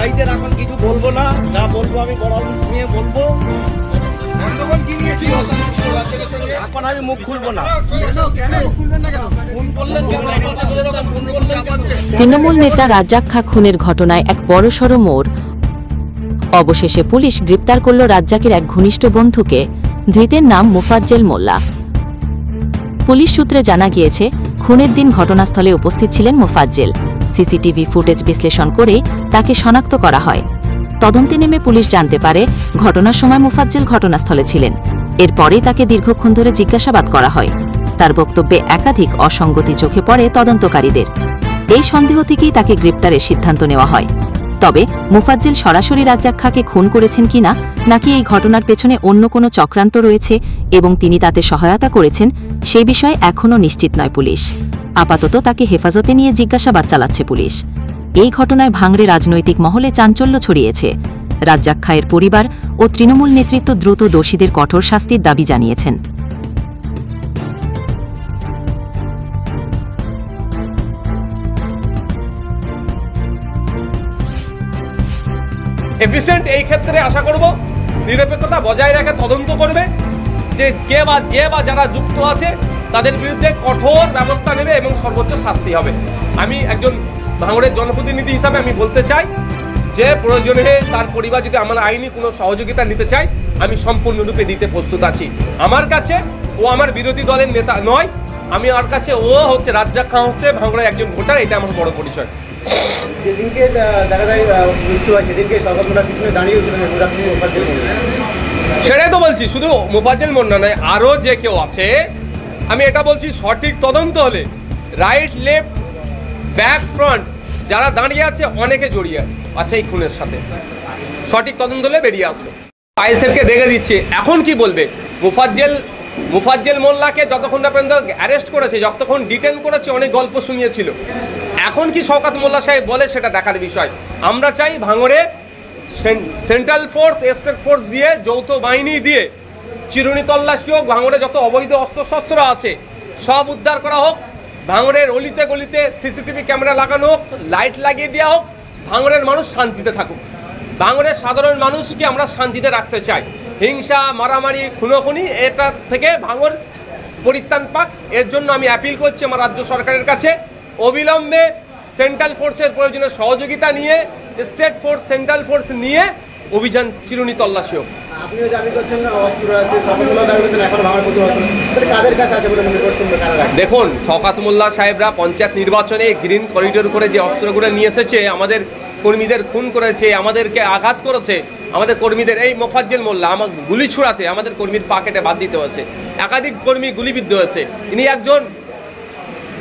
ভাইদের এখন কিছু বলবো না, যা বলবো আমি বড় অফিস নিয়ে বলবো। এখন আমি মুখ খুলবো না। তৃণমূল নেতা রাজ্জাক খাঁ খুনের ঘটনায় এক বড়সড় মোড়। অবশেষে পুলিশ গ্রেপ্তার করল রাজ্জাকের এক ঘনিষ্ঠ বন্ধুকে। ধৃতের নাম মোফাজ্জেল মোল্লা। পুলিশ সূত্রে জানা গিয়েছে, খুনের দিন ঘটনাস্থলে উপস্থিত ছিলেন মোফাজ্জেল। সিসিটিভি ফুটেজ বিশ্লেষণ করে তাকে শনাক্ত করা হয়। তদন্তে নেমে পুলিশ জানতে পারে, ঘটনার সময় মোফাজ্জেল ঘটনাস্থলে ছিলেন। এরপরেই তাকে দীর্ঘক্ষণ ধরে জিজ্ঞাসাবাদ করা হয়। তার বক্তব্যে একাধিক অসঙ্গতি চোখে পড়ে তদন্তকারীদের। এই সন্দেহ থেকেই তাকে গ্রেপ্তারের সিদ্ধান্ত নেওয়া হয়। তবে মোফাজ্জেল সরাসরি রাজ্জাক খাঁকে খুন করেছেন কিনা, নাকি এই ঘটনার পেছনে অন্য কোনো চক্রান্ত রয়েছে এবং তিনি তাতে সহায়তা করেছেন, সেই বিষয়ে এখনও নিশ্চিত নয় পুলিশ। আপাতত তাকে হেফাজতে নিয়ে জিজ্ঞাসাবাদ চালাচ্ছে পুলিশ। এই ঘটনায় ভাঙড়ে রাজনৈতিক মহলে চাঞ্চল্য ছড়িয়েছে। রাজ্জাক খাঁয়ের পরিবার ও তৃণমূল নেতৃত্ব দ্রুত দোষীদের কঠোর শাস্তির দাবি জানিয়েছেন। এফিসিয়েন্ট এই ক্ষেত্রে আশা করব নিরপেক্ষতা বজায় রেখে তদন্ত করবে, যে যে বা যারা যুক্ত আছে তাদের বিরুদ্ধে কঠোর ব্যবস্থা নেবে এবং সর্বোচ্চ শাস্তি হবে। আমি একজন ভাঙড়ের জনপ্রতিনিধি হিসাবে আমি বলতে চাই যে প্রয়োজনে তার পরিবার যদি আমার আইনি কোনো সহযোগিতা নিতে চায়, আমি সম্পূর্ণরূপে দিতে প্রস্তুত আছি। আমার কাছে ও আমার বিরোধী দলের নেতা নয়, আমি ওর কাছে ও হচ্ছে রাজ্জাক খাঁ হচ্ছে ভাঙড়ের একজন ভোটার, এটা আমার বড় পরিচয়। যেদিনকে দেখা যায় মৃত্যু হয় সেদিনকে সরকার পিছনে দাঁড়িয়েছিল সেটাই তো বলছি, শুধু মোফাজ্জেল মোল্লা নয়, আরও যে কেউ আছে। আমি এটা বলছি, সঠিক তদন্ত হলে রাইট লেফট ব্যাক ফ্রন্ট যারা দাঁড়িয়ে আছে অনেকে জড়িয়ে আছে এই খুনের সাথে। সঠিক তদন্ত হলে বেরিয়ে আসলো। আইএসএফকে দেখে দিচ্ছে, এখন কি বলবে? মোফাজ্জেল মোল্লাকে যতক্ষণ না পর্যন্ত অ্যারেস্ট করেছে, যতক্ষণ ডিটেন করেছে, অনেক গল্প শুনিয়েছিল। এখন কি শওকত মোল্লা সাহেব বলে সেটা দেখার বিষয়। আমরা চাই ভাঙড়ে সেন্ট্রাল ফোর্স, স্টেট ফোর্স দিয়ে, যৌথ বাহিনী দিয়ে চিরুনি তল্লাশি হোক, ভাঙড়ে যত অবৈধ অস্ত্রশস্ত্র আছে সব উদ্ধার করা হোক, ভাঙড়ের অলিতে গলিতে সিসিটিভি ক্যামেরা লাগানো হোক, লাইট লাগিয়ে দেওয়া হোক, ভাঙড়ের মানুষ শান্তিতে থাকুক। ভাঙড়ের সাধারণ মানুষকে আমরা শান্তিতে রাখতে চাই। হিংসা, মারামারি, খুনোখুনি এটা থেকে ভাঙড় পরিত্রাণ পাক। এর জন্য আমি অ্যাপিল করছি আমার রাজ্য সরকারের কাছে, অবিলম্বে সেন্ট্রাল ফোর্সের প্রয়োজনে সহযোগিতা নিয়ে, স্টেট ফোর্স, সেন্ট্রাল ফোর্স নিয়ে অভিযান চিরুনি তল্লাশি হোক। আপনিও দাবি করছেন না অস্ত্র আছে, শওকত মোল্লা দাবি করছেন এখন ভাঙড় প্রতি অস্ত্র, তাহলে কাদের কাছে আছে বলে মনে করছেন? দেখুন, শওকত মোল্লা সাহেবরা পঞ্চায়েত নির্বাচনে গ্রিন করিডোর করে যে অস্ত্রগুলো নিয়ে এসেছে, আমাদের কর্মীদের খুন করেছে, আমাদেরকে আঘাত করেছে, আমাদের কর্মীদের এই মোফাজ্জেল মোল্লা আমার গুলি ছুড়াতে আমাদের কর্মীর পাকেটে বাদ দিতে হয়েছে, একাধিক কর্মী গুলিবিদ্ধ হয়েছে। ইনি একজন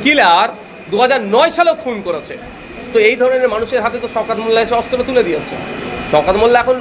কিলার, 2009 সালেও খুন করেছে। তো এই ধরনের মানুষের হাতে তো শওকত মোল্লা এসে অস্ত্র তুলে দিয়েছে। শওকত মোল্লা এখন